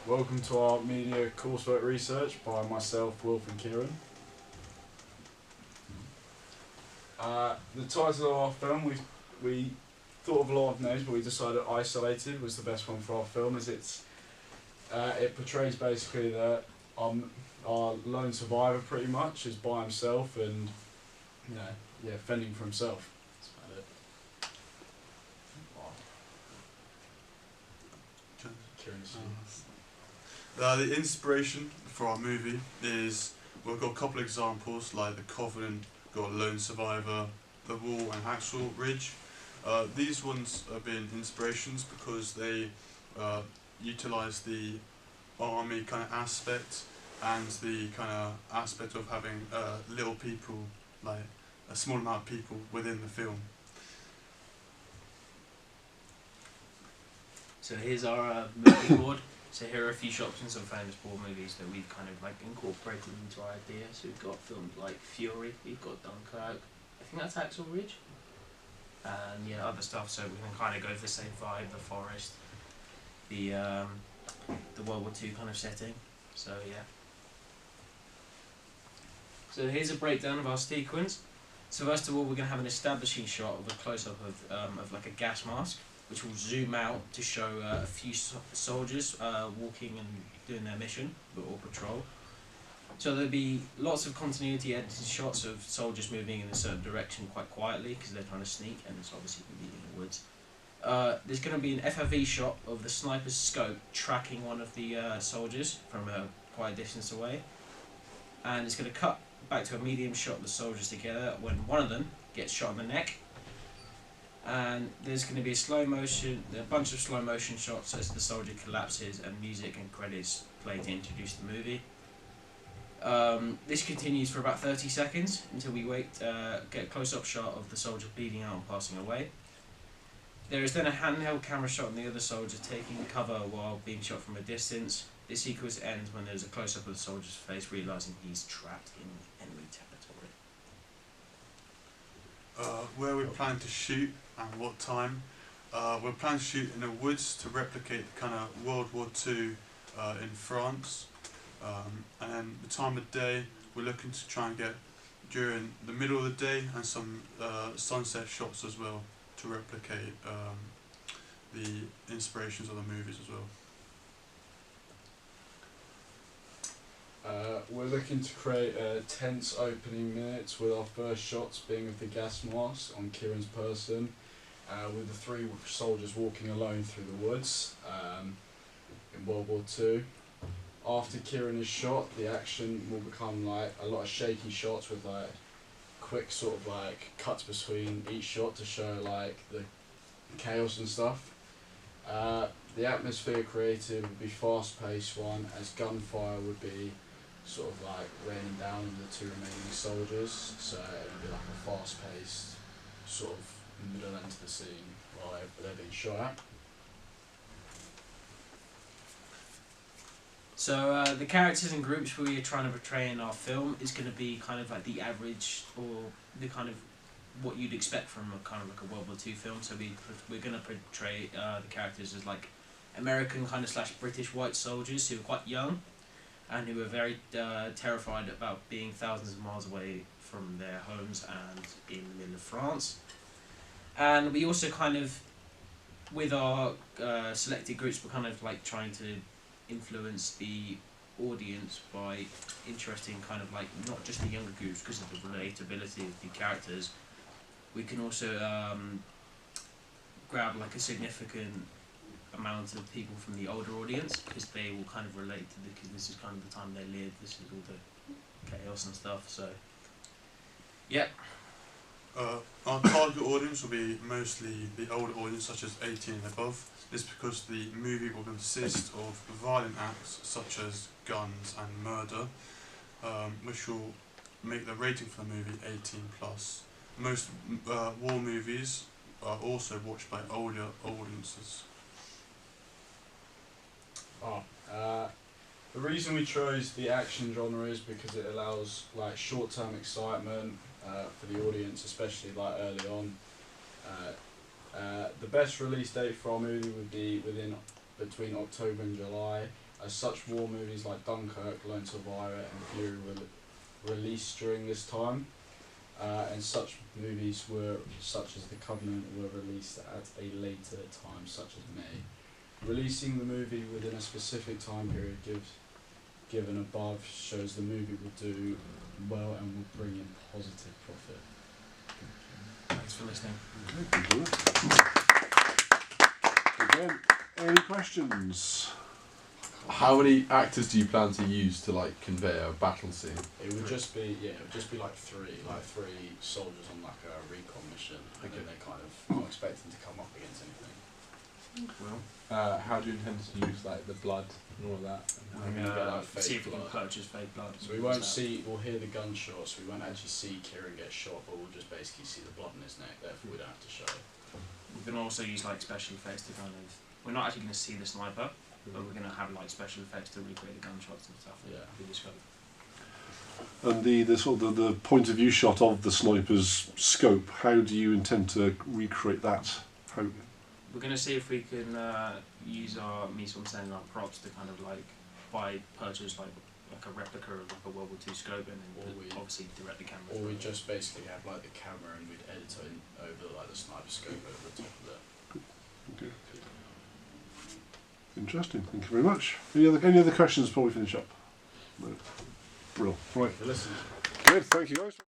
Welcome to our media coursework research by myself, Wilf and Ciaran. The title of our film, we thought of a lot of names, but we decided Isolated was the best one for our film, as it portrays basically that our lone survivor pretty much is by himself and fending for himself. That's about it. Ciaran's The inspiration for our movie is, we've got a couple of examples like The Covenant, got Lone Survivor, The Wall and Hacksaw Ridge. These ones have been inspirations because they utilise the army kind of aspect and the kind of aspect of having little people, like a small amount of people within the film. So here's our movie board. So here are a few shots and some famous war movies that we've kind of like incorporated into our idea. So we've got films like Fury, we've got Dunkirk, I think that's Hacksaw Ridge, and other stuff. So we can kind of go for the same vibe, the forest, the World War II kind of setting. So yeah. So here's a breakdown of our sequence. So first of all, we're going to have an establishing shot of a close-up of like a gas mask, which will zoom out to show a few soldiers walking and doing their mission or patrol. So there'll be lots of continuity edited shots of soldiers moving in a certain direction quite quietly because they're trying to sneak, and it's obviously going to be in the woods. There's going to be an FOV shot of the sniper's scope tracking one of the soldiers from quite a distance away, and it's going to cut back to a medium shot of the soldiers together when one of them gets shot in the neck. And there's going to be a bunch of slow motion shots as the soldier collapses, and music and credits play to introduce the movie. This continues for about 30 seconds until we get a close-up shot of the soldier bleeding out and passing away. There is then a handheld camera shot on the other soldier taking cover while being shot from a distance. This sequence ends when there's a close-up of the soldier's face, realising he's trapped in enemy territory. Where we plan to shoot and what time. We're planning to shoot in the woods to replicate the kind of World War II in France. And then the time of day, we're looking to try and get during the middle of the day and some sunset shots as well to replicate the inspirations of the movies as well. We're looking to create a tense opening minutes with our first shots being of the gas mask on Ciaran's person, with the three soldiers walking alone through the woods in World War II. After Ciaran is shot, the action will become like a lot of shaky shots with like quick sort of like cuts between each shot to show like the chaos and stuff. The atmosphere created would be fast-paced one, as gunfire would be sort of like raining down on the two remaining soldiers, so it would be like a fast-paced sort of middle end to the scene while they're being shot at. So the characters and groups we are trying to portray in our film is going to be kind of like the average, or the kind of what you'd expect from a kind of like a World War II film. So we're going to portray the characters as like American kind of / British white soldiers who are quite young and who are very terrified about being thousands of miles away from their homes and in the middle of France. And we also kind of, with our selected groups, we're kind of like trying to influence the audience by interesting kind of like not just the younger groups because of the relatability of the characters. We can also grab like a significant amount of people from the older audience because they will kind of relate to because this is kind of the time they live, this is all the chaos and stuff, so yeah. Our target audience will be mostly the older audience, such as 18 and above. This is because the movie will consist of violent acts such as guns and murder, which will make the rating for the movie 18 plus. Most war movies are also watched by older audiences. The reason we chose the action genre is because it allows like short-term excitement for the audience, especially like early on. The best release date for our movie would be between October and July, As such, war movies like Dunkirk, Lone Survivor, and Fury were released during this time, and such movies such as The Covenant, were released at a later time, such as May. Releasing the movie within a specific time period given above shows the movie will do well and will bring in positive profit. Thanks for listening. Again, any questions? How many actors do you plan to use to like convey a battle scene? It would just be like three soldiers on like a recon mission, and then they're kind of not expecting to come up against anything. Well, how do you intend to use like the blood and all of that? We're gonna get like See fake if we can blood. purchase fake blood. So we'll hear the gunshots, we won't actually see Ciaran get shot, but we'll just basically see the blood in his neck, therefore we don't have to show it. We're going to also use like special effects to kind of... We're not actually going to see the sniper, but we're going to have like special effects to recreate the gunshots and stuff. Yeah. Through the scope. And the sort of the point of view shot of the sniper's scope, how do you intend to recreate that? How? We're going to see if we can use our our props to kind of like purchase like a replica of like a World War II scope, and then obviously direct the camera. Or we just basically have like the camera and we'd edit it over like the sniper scope over the top of it. Okay. Interesting. Thank you very much. Any other questions before we finish up? No. Brilliant. Right. Listen. Good. Thank you guys.